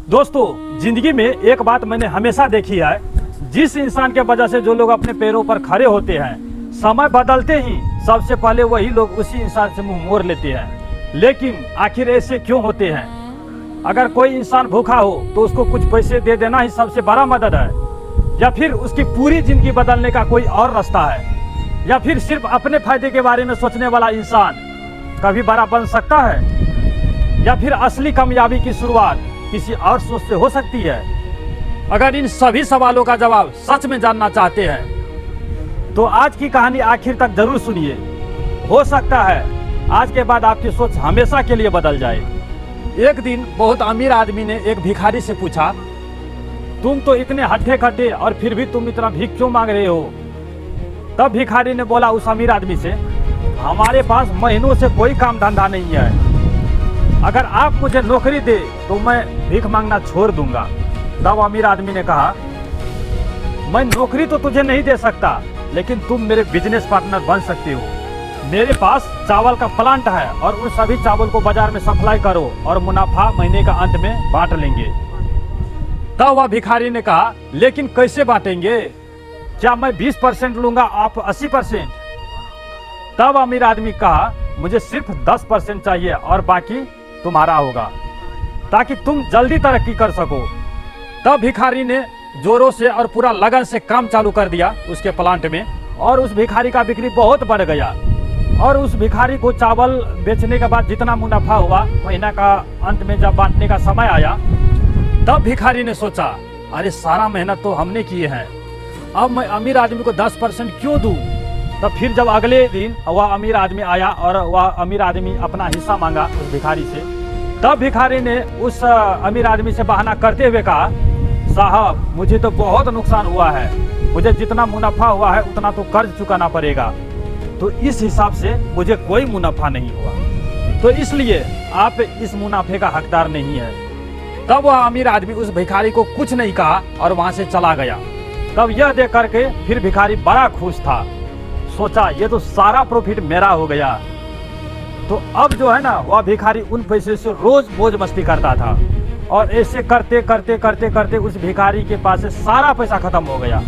दोस्तों, जिंदगी में एक बात मैंने हमेशा देखी है, जिस इंसान के वजह से जो लोग अपने पैरों पर खड़े होते हैं, समय बदलते ही सबसे पहले वही लोग उसी इंसान से मुंह मोड़ लेते हैं। लेकिन आखिर ऐसे क्यों होते हैं? अगर कोई इंसान भूखा हो तो उसको कुछ पैसे दे देना ही सबसे बड़ा मदद है, या फिर उसकी पूरी जिंदगी बदलने का कोई और रास्ता है, या फिर सिर्फ अपने फायदे के बारे में सोचने वाला इंसान कभी बड़ा बन सकता है, या फिर असली कामयाबी की शुरुआत किसी और सोच से हो सकती है? अगर इन सभी सवालों का जवाब सच में जानना चाहते हैं तो आज की कहानी आखिर तक जरूर सुनिए। हो सकता है आज के बाद आपकी सोच हमेशा के लिए बदल जाए। एक दिन बहुत अमीर आदमी ने एक भिखारी से पूछा, तुम तो इतने हट्टे कट्टे और फिर भी तुम इतना भीख क्यों मांग रहे हो? तब भिखारी ने बोला उस अमीर आदमी से, हमारे पास महीनों से कोई काम धंधा नहीं है, अगर आप मुझे नौकरी दे तो मैं भीख मांगना छोड़ दूंगा। तब अमीर आदमी ने कहा, मैं नौकरी तो तुझे नहीं दे सकता, लेकिन तुम मेरे बिजनेस पार्टनर बन सकते हो। मेरे पास चावल का प्लांट है और उन सभी चावल को बाजार में सप्लाई करो और मुनाफा महीने का अंत में बांट लेंगे। तब वह भिखारी ने कहा, लेकिन कैसे बांटेंगे? क्या मैं 20% लूंगा, आप 80%? तब अमीर आदमी कहा, मुझे सिर्फ 10% चाहिए और बाकी तुम्हारा होगा, ताकि तुम जल्दी तरक्की कर सको। तब भिखारी ने जोरों से और पूरा लगन से काम चालू कर दिया उसके प्लांट में, और उस भिखारी का बिक्री बहुत बढ़ गया। और उस भिखारी को चावल बेचने के बाद जितना मुनाफा हुआ, महीना का अंत में जब बांटने का समय आया, तब भिखारी ने सोचा, अरे सारा मेहनत तो हमने किए हैं, अब मैं अमीर आदमी को 10% क्यों दूं? तब फिर जब अगले दिन वह अमीर आदमी आया और वह अमीर आदमी अपना हिस्सा मांगा उस भिखारी से, तब भिखारी ने उस अमीर आदमी से बहाना करते हुए कहा, साहब मुझे तो बहुत नुकसान हुआ है, मुझे जितना मुनाफा हुआ है उतना तो कर्ज चुकाना पड़ेगा, तो इस हिसाब से मुझे कोई मुनाफा नहीं हुआ, तो इसलिए आप इस मुनाफे का हकदार नहीं है। तब वह अमीर आदमी उस भिखारी को कुछ नहीं कहा और वहां से चला गया। तब यह देख करके फिर भिखारी बड़ा खुश था, सोचा ये तो सारा प्रॉफिट मेरा हो गया। तो अब जो है ना, वह भिखारी उन पैसे से रोज मौज मस्ती करता था, और ऐसे करते करते करते करते उस भिखारी के पास से सारा पैसा खत्म हो गया।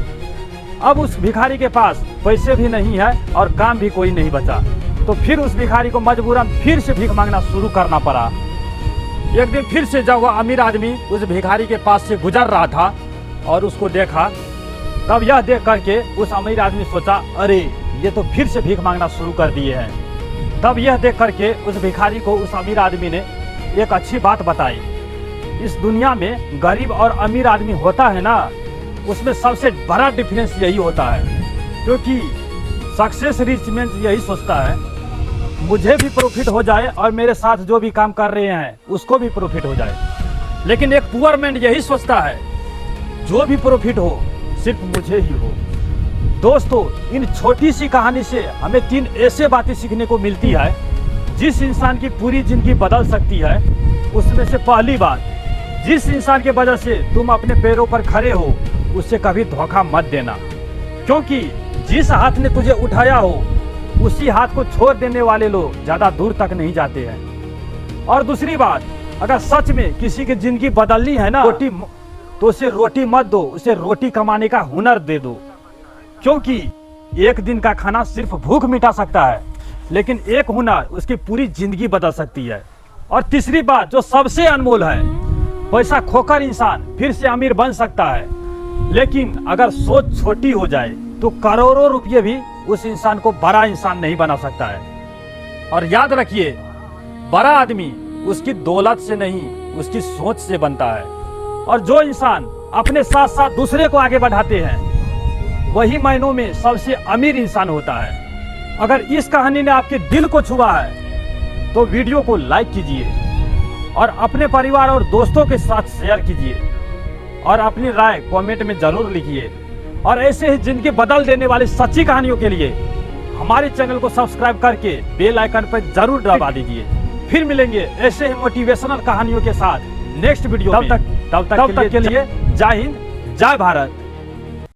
अब उस भिखारी के पास पैसे भी नहीं है और काम भी कोई नहीं बचा। तो फिर उस भिखारी को मजबूरन फिर से भीख मांगना शुरू करना पड़ा। एक दिन फिर से जब वह अमीर आदमी उस भिखारी के पास से गुजर रहा था और उसको देखा, तब यह देख करके उस अमीर आदमी सोचा, अरे ये तो फिर से भीख मांगना शुरू कर दिए हैं। तब यह देख करके उस भिखारी को उस अमीर आदमी ने एक अच्छी बात बताई, इस दुनिया में गरीब और अमीर आदमी होता है ना, उसमें सबसे बड़ा डिफरेंस यही होता है, क्योंकि सक्सेस रिच मैन यही सोचता है मुझे भी प्रॉफिट हो जाए और मेरे साथ जो भी काम कर रहे हैं उसको भी प्रॉफिट हो जाए, लेकिन एक पुअर मैन यही सोचता है जो भी प्रॉफिट हो सिर्फ मुझे ही हो। दोस्तों, इन छोटी सी कहानी से हमें 3 ऐसे बातें सीखने को मिलती है जिस इंसान की पूरी जिंदगी बदल सकती है। उसमें से पहली बात, जिस इंसान के वजह से तुम अपने पैरों पर खड़े हो उससे कभी धोखा मत देना, क्योंकि जिस हाथ ने तुझे उठाया हो उसी हाथ को छोड़ देने वाले लोग ज्यादा दूर तक नहीं जाते हैं। और दूसरी बात, अगर सच में किसी की जिंदगी बदलनी है ना, तो उसे रोटी मत दो, उसे रोटी कमाने का हुनर दे दो, क्योंकि एक दिन का खाना सिर्फ भूख मिटा सकता है, लेकिन एक हुनर उसकी पूरी जिंदगी बदल सकती है। और तीसरी बात जो सबसे अनमोल है, पैसा खोकर इंसान फिर से अमीर बन सकता है, लेकिन अगर सोच छोटी हो जाए तो करोड़ों रुपये भी उस इंसान को बड़ा इंसान नहीं बना सकता है। और याद रखिए, बड़ा आदमी उसकी दौलत से नहीं उसकी सोच से बनता है, और जो इंसान अपने साथ साथ दूसरे को आगे बढ़ाते हैं वही मायनों में सबसे अमीर इंसान होता है। अगर इस कहानी ने आपके दिल को छुआ है तो वीडियो को लाइक कीजिए और अपने परिवार और दोस्तों के साथ शेयर कीजिए, और अपनी राय कमेंट में जरूर लिखिए। और ऐसे ही जिंदगी बदल देने वाली सच्ची कहानियों के लिए हमारे चैनल को सब्सक्राइब करके बेल आइकन पर जरूर दबा दीजिए। फिर मिलेंगे ऐसे ही मोटिवेशनल कहानियों के साथ नेक्स्ट वीडियो में। तब तक के लिए जय हिंद, जय भारत।